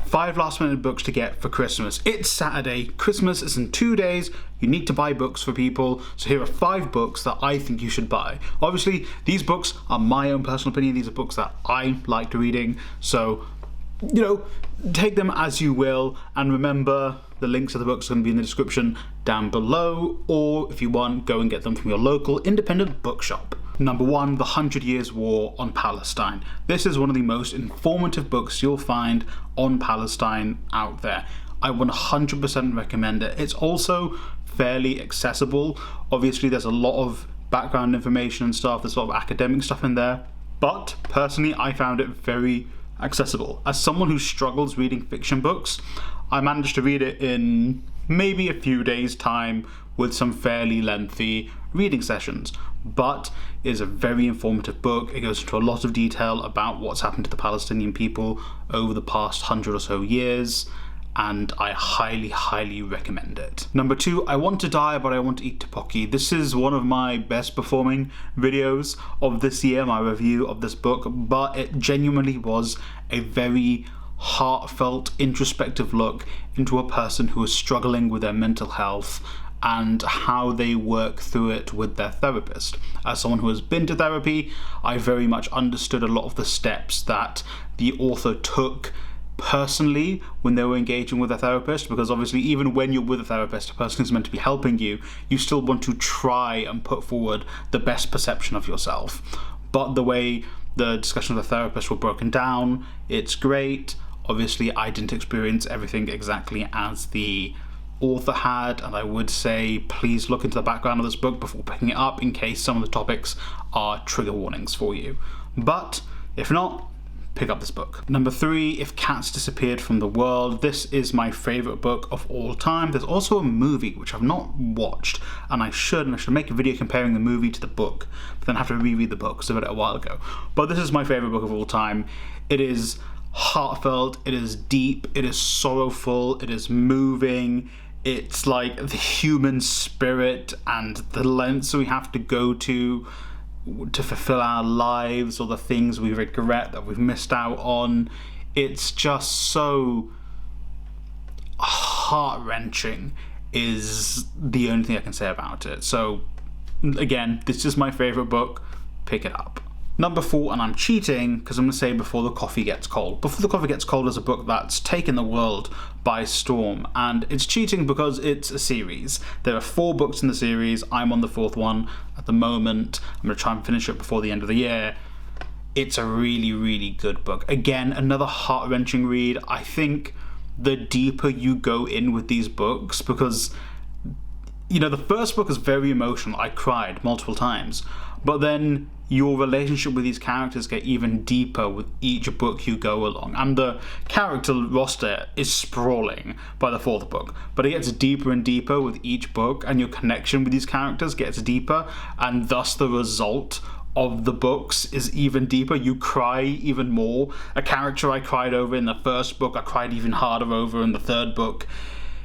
5 last-minute books to get for Christmas. It's Saturday, Christmas is in 2 days, you need to buy books for people, so here are 5 books that I think you should buy. Obviously, these books are my own personal opinion, these are books that I liked reading, so, you know, take them as you will, and remember, the links to the books are going to be in the description down below, or if you want, go and get them from your local independent bookshop. Number 1, The 100 Years' War on Palestine. This is one of the most informative books you'll find on Palestine out there. I 100% recommend it. It's also fairly accessible. Obviously, there's a lot of background information and stuff, there's a lot of academic stuff in there, but personally, I found it very accessible. As someone who struggles reading fiction books, I managed to read it in maybe a few days' time with some fairly lengthy reading sessions, but it is a very informative book. It goes into a lot of detail about what's happened to the Palestinian people over the past 100 or so years, and I highly recommend it. Number 2, I Want to Die But I Want to Eat Tteokbokki. This is one of my best performing videos of this year, my review of this book, but it genuinely was a very heartfelt, introspective look into a person who is struggling with their mental health and how they work through it with their therapist. As someone who has been to therapy, I very much understood a lot of the steps that the author took personally when they were engaging with a therapist, because obviously even when you're with a therapist, a person who's meant to be helping you, you still want to try and put forward the best perception of yourself. But the way the discussions with the therapist were broken down, it's great. Obviously, I didn't experience everything exactly as the author had, and I would say please look into the background of this book before picking it up in case some of the topics are trigger warnings for you. But if not, pick up this book. Number 3, If Cats Disappeared from the World. This is my favourite book of all time. There's also a movie which I've not watched, and I should make a video comparing the movie to the book, but then I have to reread the book because I read it a while ago. But this is my favourite book of all time. It is heartfelt, it is deep, it is sorrowful, it is moving. It's like the human spirit and the lengths we have to go to fulfill our lives, or the things we regret that we've missed out on. It's just so heart-wrenching is the only thing I can say about it. So again, this is my favourite book. Pick it up. Number 4, and I'm cheating because I'm going to say Before the Coffee Gets Cold. Before the Coffee Gets Cold is a book that's taken the world by storm, and it's cheating because it's a series. There are 4 books in the series. I'm on the 4th one at the moment. I'm going to try and finish it before the end of the year. It's a really good book. Again, another heart-wrenching read. I think the deeper you go in with these books, because, you know, the first book is very emotional. I cried multiple times. But then your relationship with these characters get even deeper with each book you go along. And the character roster is sprawling by the 4th book. But it gets deeper and deeper with each book, and your connection with these characters gets deeper, and thus the result of the books is even deeper. You cry even more. A character I cried over in the 1st book, I cried even harder over in the 3rd book.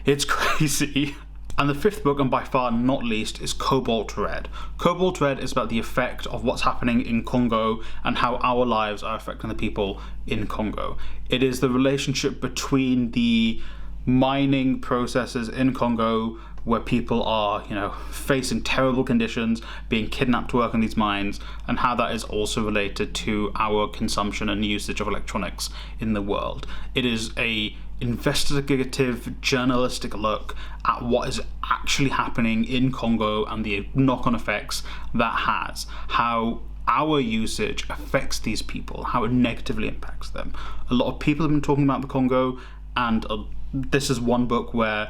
It's crazy. And the 5th book, and by far not least, is Cobalt Red. Cobalt Red is about the effect of what's happening in Congo and how our lives are affecting the people in Congo. It is the relationship between the mining processes in Congo, where people are, you know, facing terrible conditions, being kidnapped to work in these mines, and how that is also related to our consumption and usage of electronics in the world. It is a investigative, journalistic look at what is actually happening in Congo and the knock-on effects that has, how our usage affects these people, how it negatively impacts them. A lot of people have been talking about the Congo, and this is one book where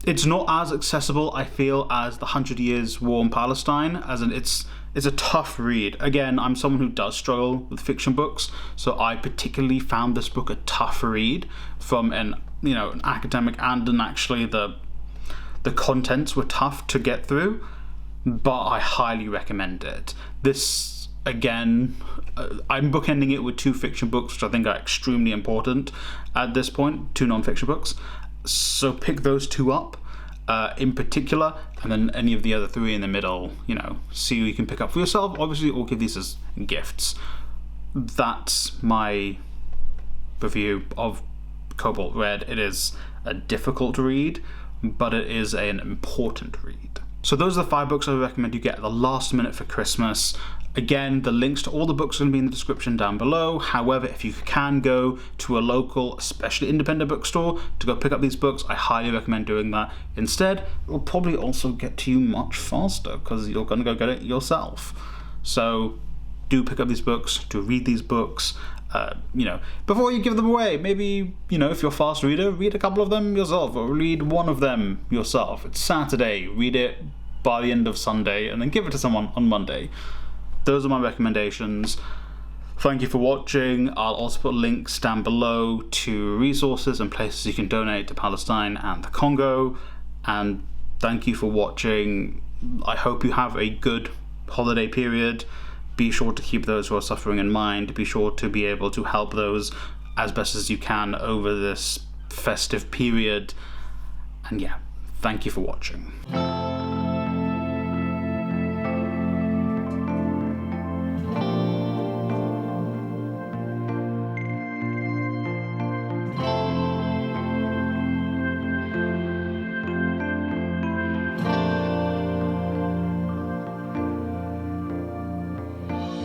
it's not as accessible, I feel, as The 100 Years' War in Palestine, as in it's a tough read. Again, I'm someone who does struggle with fiction books, so I particularly found this book a tough read from an academic, and actually the contents were tough to get through, but I highly recommend it. This, again, I'm bookending it with 2 fiction books, which I think are extremely important at this point, 2 non-fiction books. So pick those 2 up in particular, and then any of the other 3 in the middle, see who you can pick up for yourself, obviously, or give these as gifts. That's my review of Cobalt Red. It is a difficult read, but it is an important read. So those are the 5 books I would recommend you get at the last minute for Christmas. Again, the links to all the books are going to be in the description down below. However, if you can go to a local, especially independent bookstore, to go pick up these books, I highly recommend doing that. Instead, it will probably also get to you much faster because you're going to go get it yourself. So do pick up these books, do read these books. Before you give them away, maybe, if you're a fast reader, read a couple of them yourself, or read one of them yourself. It's Saturday, read it by the end of Sunday, and then give it to someone on Monday. Those are my recommendations. Thank you for watching. I'll also put links down below to resources and places you can donate to Palestine and the Congo. And thank you for watching. I hope you have a good holiday period. Be sure to keep those who are suffering in mind. Be sure to be able to help those as best as you can over this festive period. And yeah, thank you for watching.